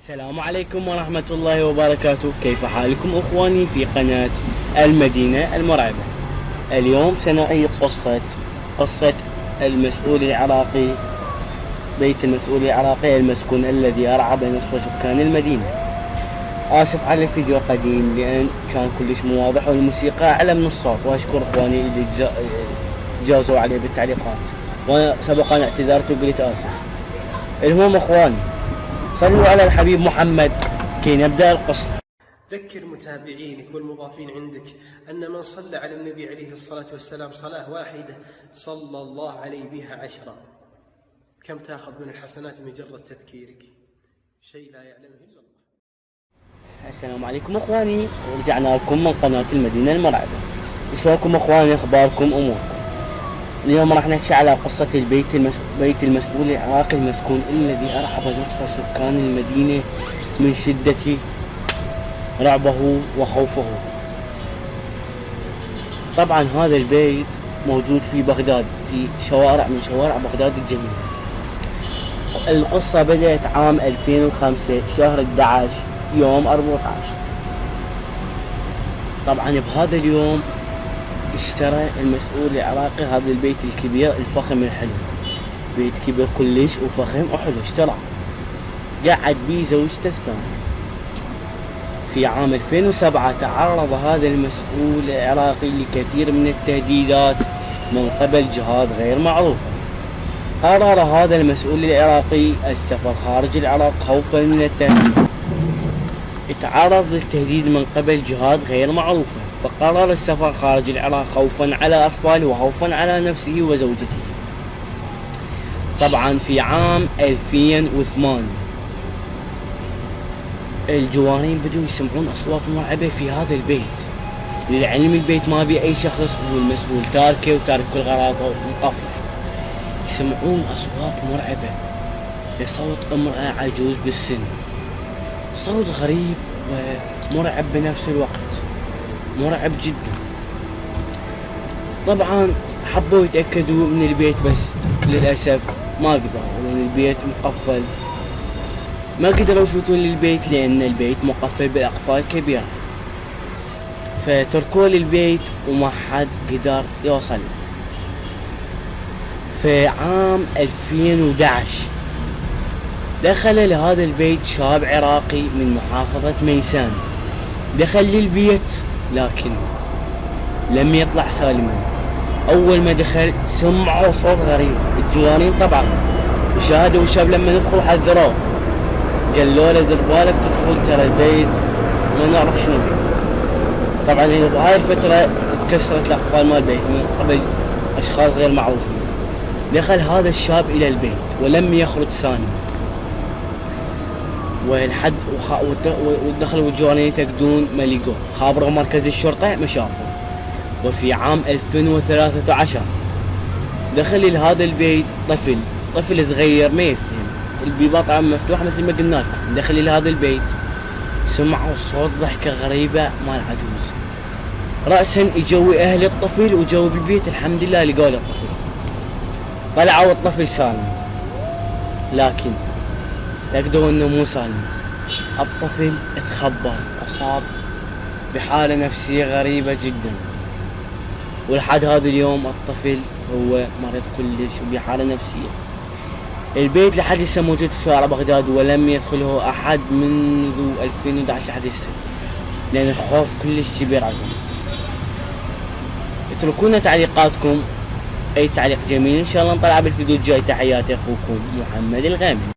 السلام عليكم ورحمة الله وبركاته. كيف حالكم اخواني في قناة المدينة المرعبة؟ اليوم سنعيد قصة المسؤول العراقي، بيت المسؤول العراقي المسكون الذي أرعب نصف سكان المدينة. آسف على الفيديو قديم لأن كان كلش مو واضح والموسيقى أعلى من الصوت، وأشكر إخواني اللي جازوا عليه بالتعليقات، وأنا سبقا اعتذرت وقلت آسف. المهم إخواني، صلوا على الحبيب محمد كي نبدأ القصة. ذكر متابعينك والمضافين عندك أن من صلى على النبي عليه الصلاة والسلام صلاة واحدة صلى الله عليه بها 10. كم تأخذ من الحسنات مجرد تذكيرك؟ شيء لا يعلمه إلا الله. السلام عليكم اخواني، ورجعنا لكم من قناة المدينة المرعبة. شلونكم اخواني؟ اخباركم اموركم؟ اليوم راح نحكي على قصة بيت المسؤول العراقي المسكون الذي ارعب نصف سكان المدينة من شدة رعبه وخوفه. طبعا هذا البيت موجود في بغداد، في شوارع من شوارع بغداد الجميلة. القصة بدأت عام 2005 شهر 11 يوم 14. طبعا بهذا اليوم اشترى المسؤول العراقي هذا البيت الكبير الفخم الحلو، بيت كبير كلش وفخم وحلو، اشترى قعد بيه زوجته الثانية. في عام 2007 تعرض هذا المسؤول العراقي لكثير من التهديدات من قبل جهات غير معروفة. قرر هذا المسؤول العراقي السفر خارج العراق خوفا من التهديد. اتعرض للتهديد من قبل جهات غير معروفة، فقرر السفر خارج العراق خوفا على أطفاله وخوفا على نفسه وزوجته. طبعا في عام 2008 الجوارين بدوا يسمعون أصوات مرعبة في هذا البيت. للعلم البيت ما بيه أي شخص، والمسؤول تاركه وتارك كل غراضه ومقفل. يسمعون أصوات مرعبة لصوت امرأة عجوز بالسن، صوت غريب ومرعب بنفس الوقت، مرعب جدا. طبعا حبوا يتأكدوا من البيت بس للأسف ما قدروا، لأن البيت مقفل. ما قدروا يفوتون للبيت لأن البيت مقفل بأقفال كبيرة، فتركوا للبيت وما حد قدر يوصل. في عام 2011 دخل لهذا البيت شاب عراقي من محافظة ميسان. دخل للبيت لكن لم يطلع سالما. اول ما دخل سمعوا صوت غريب. الجوارين طبعا شاهدوا الشاب لما ندخل حذروه، قالوا له دير بالك تدخل ترى البيت ما نعرف شنو بيه. طبعا بهاي الفترة اتكسرت الاقفال مال البيت من قبل اشخاص غير معروفين. دخل هذا الشاب الى البيت ولم يخرج ثاني، والحد ودخلوا الجوارين يتأكدون ما لقوه. خابروا مركز الشرطة ما شافوا. وفي عام 2013 دخل لهذا البيت طفل صغير ما يفهم، البيبان طبعا مفتوح مثل ما قلنا لكم. دخل لهذا البيت سمعوا صوت ضحكة غريبة مال عجوز. رأسا يجوي اهل الطفل وجو بالبيت، الحمد لله لقوا الطفل. طلعوا الطفل سالم، لكن تأكدوا انه مو سالم. الطفل اتخبر، اصاب بحالة نفسية غريبة جدا، ولحد هذا اليوم الطفل هو مريض كلش وبحالة نفسية. البيت لحد هسه موجود في شوارع بغداد ولم يدخله احد منذ 2011 لحد هسه، لان الخوف كلش كبير عندهم. اتركونا تعليقاتكم، اي تعليق جميل ان شاء الله نطلع بالفيديو الجاي. تحياتي اخوكم محمد الغامدي.